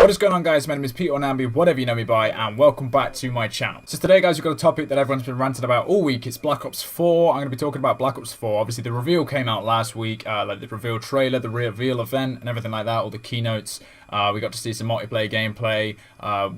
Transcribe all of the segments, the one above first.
What is going on, guys? My name is Peter or Nambi, whatever you know me by, and welcome back to my channel. So today, guys, we've got a topic that everyone's been ranting about all week. It's Black Ops 4. I'm going to be talking about Black Ops 4. Obviously, the reveal came out last week, like the reveal trailer, the reveal event, and everything like that, all the keynotes. We got to see some multiplayer gameplay.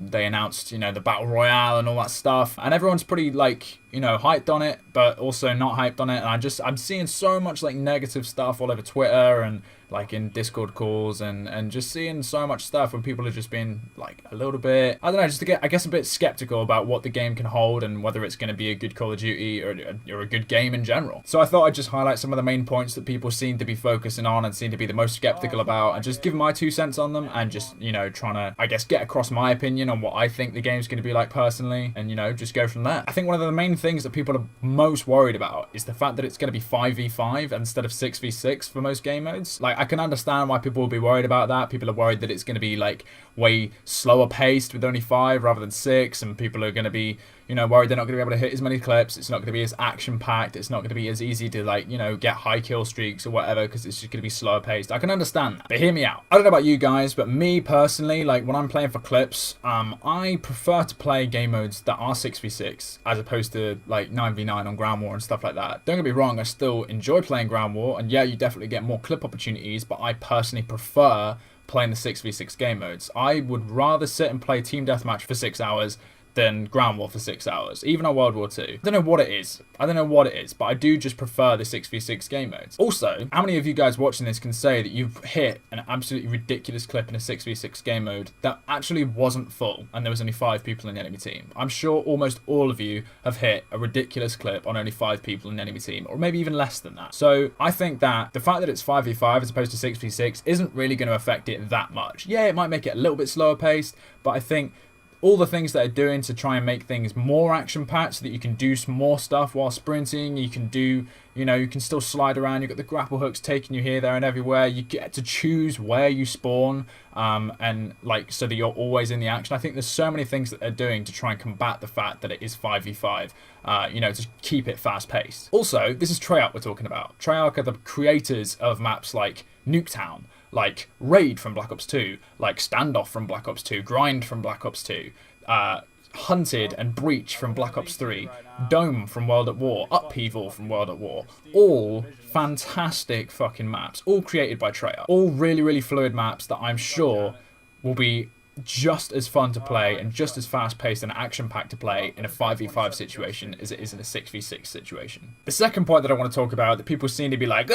They announced, you know, the Battle Royale and all that stuff. And everyone's pretty, like, you know, hyped on it, but also not hyped on it. And I'm seeing so much, like, negative stuff all over Twitter and, like, in Discord calls and just seeing so much stuff when people are just being, like, a little bit, I don't know, just to get, I guess, a bit skeptical about what the game can hold and whether it's going to be a good Call of Duty or a good game in general. So I thought I'd just highlight some of the main points that people seem to be focusing on and seem to be the most skeptical about and just give my 2 cents on them and just, you know, trying to, I guess, get across my opinion on what I think the game's going to be like personally and, you know, just go from there. I think one of the main things that people are most worried about is the fact that it's going to be 5v5 instead of 6v6 for most game modes. Like, I can understand why people will be worried about that. People are worried that it's going to be, like, way slower paced with only 5 rather than 6, and people are going to be, you know, worried they're not going to be able to hit as many clips. It's not going to be as action packed. It's not going to be as easy to, like, you know, get high kill streaks or whatever because it's just going to be slower paced. I can understand that, but hear me out. I don't know about you guys, but me personally, like, when I'm playing for clips, I prefer to play game modes that are 6v6 as opposed to, like, 9v9 on ground war and stuff like that. Don't get me wrong, I still enjoy playing ground war, and yeah, you definitely get more clip opportunities, but I personally prefer playing the 6v6 game modes. I would rather sit and play team deathmatch for 6 hours than ground war for 6 hours, even on World War II. I don't know what it is. But I do just prefer the 6v6 game modes. Also, how many of you guys watching this can say that you've hit an absolutely ridiculous clip in a 6v6 game mode that actually wasn't full and there was only 5 people in the enemy team? I'm sure almost all of you have hit a ridiculous clip on only 5 people in the enemy team, or maybe even less than that. So I think that the fact that it's 5v5 as opposed to 6v6 isn't really going to affect it that much. Yeah, it might make it a little bit slower paced, but I think all the things that they're doing to try and make things more action-packed so that you can do some more stuff while sprinting, you can do, you know, you can still slide around, you've got the grapple hooks taking you here, there, and everywhere, you get to choose where you spawn, and, like, so that you're always in the action. I think there's so many things that they're doing to try and combat the fact that it is 5v5, you know, to keep it fast-paced. Also, this is Treyarch we're talking about. Treyarch are the creators of maps like Nuketown, like Raid from Black Ops 2, like Standoff from Black Ops 2, Grind from Black Ops 2, Hunted and Breach from Black Ops 3, Dome from World at War, Upheaval from World at War. All fantastic fucking maps, all created by Treyarch. All really, really fluid maps that I'm sure will be just as fun to play and just as fast-paced and action-packed to play in a 5v5 situation as it is in a 6v6 situation. The second point that I want to talk about that people seem to be like,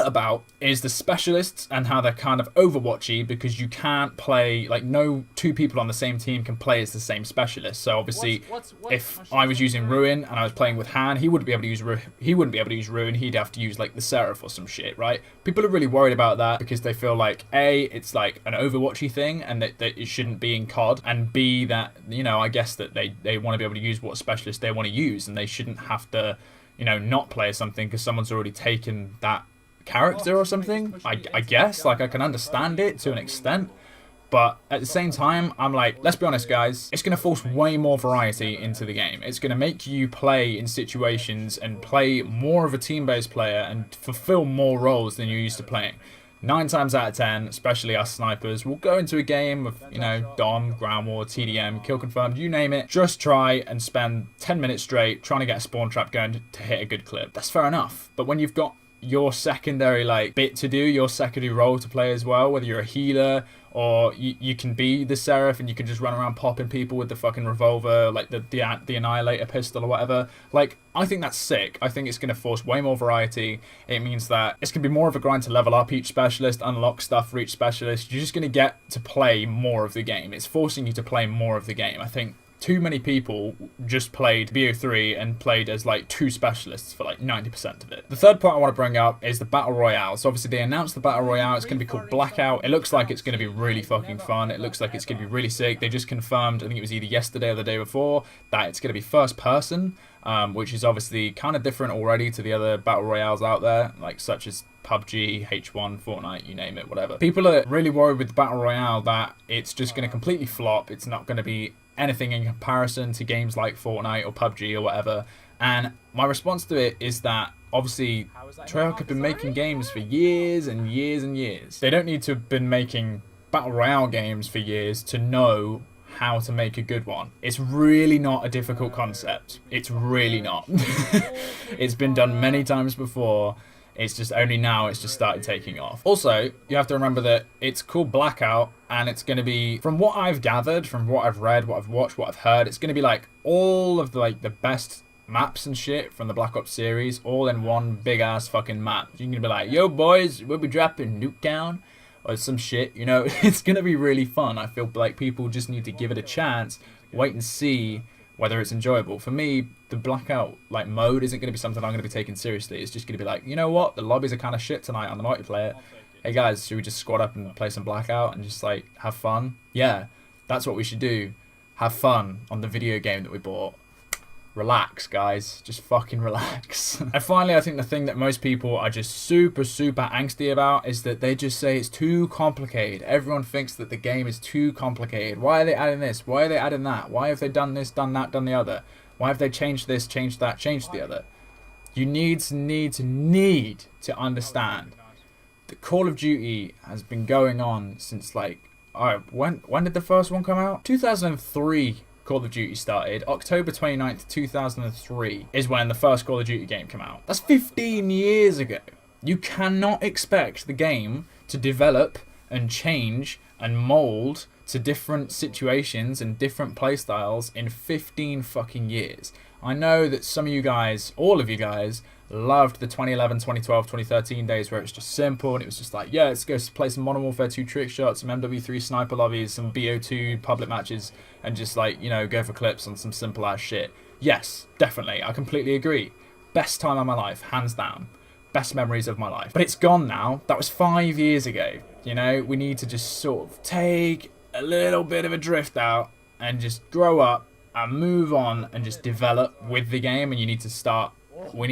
about is the specialists and how they're kind of Overwatchy because you can't play, like, no 2 people on the same team can play as the same specialist. So obviously, if I was using Ruin and I was playing with Han, he wouldn't be able to use Ruin. He'd have to use, like, the Seraph or some shit, right? People are really worried about that because they feel like, A, it's like an Overwatchy thing and that it shouldn't be in COD, and B, that, you know, I guess that they want to be able to use what specialist they want to use and they shouldn't have to, you know, not play something because someone's already taken that character or something. I guess, like, I can understand it to an extent, but at the same time, I'm like, let's be honest, guys, it's going to force way more variety into the game. It's going to make you play in situations and play more of a team-based player and fulfill more roles than you're used to playing. 9 times out of 10, especially us snipers, will go into a game of, you know, Dom, Ground War, TDM, Kill Confirmed, you name it. Just try and spend 10 minutes straight trying to get a spawn trap going to hit a good clip. That's fair enough. But when you've got your secondary, like, bit to do, your secondary role to play as well, whether you're a healer or you can be the Seraph and you can just run around popping people with the fucking revolver, like the Annihilator pistol or whatever. Like, I think that's sick. I think it's going to force way more variety. It means that it's going to be more of a grind to level up each specialist, unlock stuff for each specialist. You're just going to get to play more of the game. It's forcing you to play more of the game. I think too many people just played BO3 and played as, like, 2 specialists for, like, 90% of it. The third point I want to bring up is the Battle Royale. So obviously they announced the Battle Royale. It's going to be called Blackout. It looks like it's going to be really fucking fun. It looks like it's going to be really sick. They just confirmed, I think it was either yesterday or the day before, that it's going to be first person, which is obviously kind of different already to the other Battle Royales out there, like such as PUBG, H1, Fortnite, you name it, whatever. People are really worried with the Battle Royale that it's just going to completely flop. It's not going to be anything in comparison to games like Fortnite or PUBG or whatever. And my response to it is that obviously Treyarch have been making games for years and years and years. They don't need to have been making battle royale games for years to know how to make a good one. It's really not a difficult concept. It's really not. It's been done many times before. It's just only now it's just started taking off. Also, you have to remember that it's called Blackout, and it's going to be, from what I've gathered, from what I've read, what I've watched, what I've heard, it's going to be like all of the best maps and shit from the Black Ops series, all in one big ass fucking map. You're going to be like, yo boys, we'll be dropping Nuketown or some shit, you know. It's going to be really fun. I feel like people just need to give it a chance, wait and see whether it's enjoyable. For me, the Blackout mode isn't going to be something I'm going to be taking seriously. It's just going to be like, you know what, the lobbies are kind of shit tonight on the multiplayer. Hey guys, should we just squad up and play some Blackout and just have fun? Yeah, that's what we should do. Have fun on the video game that we bought. Relax, guys. Just fucking relax. And finally, I think the thing that most people are just super, super angsty about is that they just say it's too complicated. Everyone thinks that the game is too complicated. Why are they adding this? Why are they adding that? Why have they done this, done that, done the other? Why have they changed this, changed that, changed the other? You need to understand that Call of Duty has been going on since when did the first one come out? 2003. Call of Duty started. October 29th, 2003 is when the first Call of Duty game came out. That's 15 years ago. You cannot expect the game to develop and change and mold to different situations and different playstyles in 15 fucking years. I know that some of you guys, all of you guys, loved the 2011, 2012, 2013 days where it was just simple and it was just like, yeah, let's go play some Modern Warfare 2 trick shots, some MW3 sniper lobbies, some BO2 public matches, and just go for clips on some simple ass shit. Yes, definitely, I completely agree. Best time of my life, hands down. Best memories of my life. But it's gone now. That was 5 years ago. You know, we need to just sort of take a little bit of a drift out and just grow up and move on and just develop with the game, and we need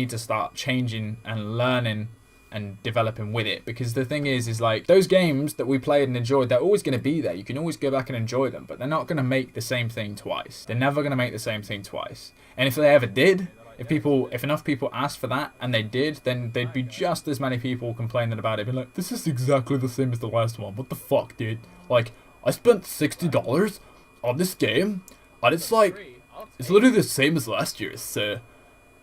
to start changing and learning and developing with it, because the thing is those games that we played and enjoyed, they're always going to be there. You can always go back and enjoy them, but they're not going to make the same thing twice. They're never going to make the same thing twice. And if they ever did, if enough people asked for that and they did, then there'd be just as many people complaining about it, being like, this is exactly the same as the last one. What the fuck, dude? I spent $60 on this game, and it's literally the same as last year's, so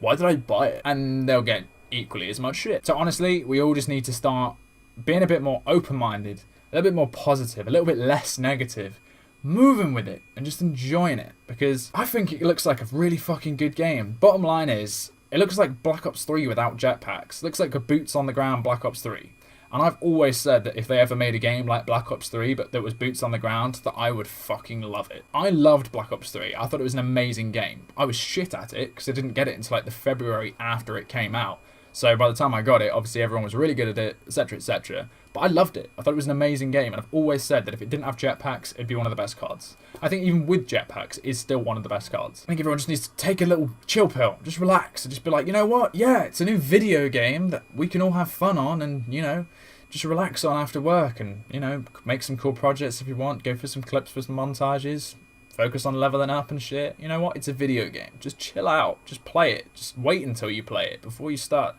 why did I buy it? And they'll get equally as much shit. So honestly, we all just need to start being a bit more open-minded, a little bit more positive, a little bit less negative, moving with it and just enjoying it, because I think it looks like a really fucking good game. Bottom line is, it looks like Black Ops 3 without jetpacks. It looks like a boots on the ground Black Ops 3. And I've always said that if they ever made a game like Black Ops 3, but that was boots on the ground, that I would fucking love it. I loved Black Ops 3. I thought it was an amazing game. I was shit at it, because I didn't get it until the February after it came out. So by the time I got it, obviously everyone was really good at it, etc, etc. But I loved it. I thought it was an amazing game, and I've always said that if it didn't have jetpacks, it'd be one of the best CODs. I think even with jetpacks, it's still one of the best CODs. I think everyone just needs to take a little chill pill, just relax, and just be like, you know what? Yeah, it's a new video game that we can all have fun on, and, you know, just relax on after work, and, you know, make some cool projects if you want, go for some clips for some montages, focus on leveling up and shit. You know what? It's a video game. Just chill out. Just play it. Just wait until you play it before you start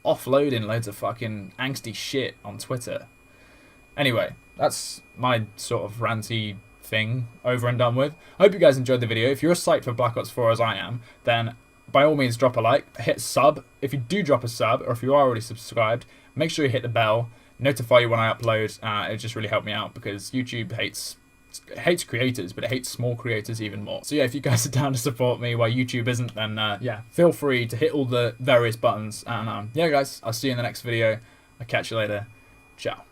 offloading loads of fucking angsty shit on Twitter. Anyway, that's my sort of ranty thing over and done with. I hope you guys enjoyed the video. If you're psyched for Black Ops 4 as I am, then by all means drop a like, hit sub. If you do drop a sub, or if you are already subscribed, make sure you hit the bell, notify you when I upload. It just really helped me out, because YouTube hates creators, but it hates small creators even more. So yeah, if you guys are down to support me while YouTube isn't, then yeah, feel free to hit all the various buttons. And yeah guys, I'll see you in the next video. I'll catch you later. Ciao.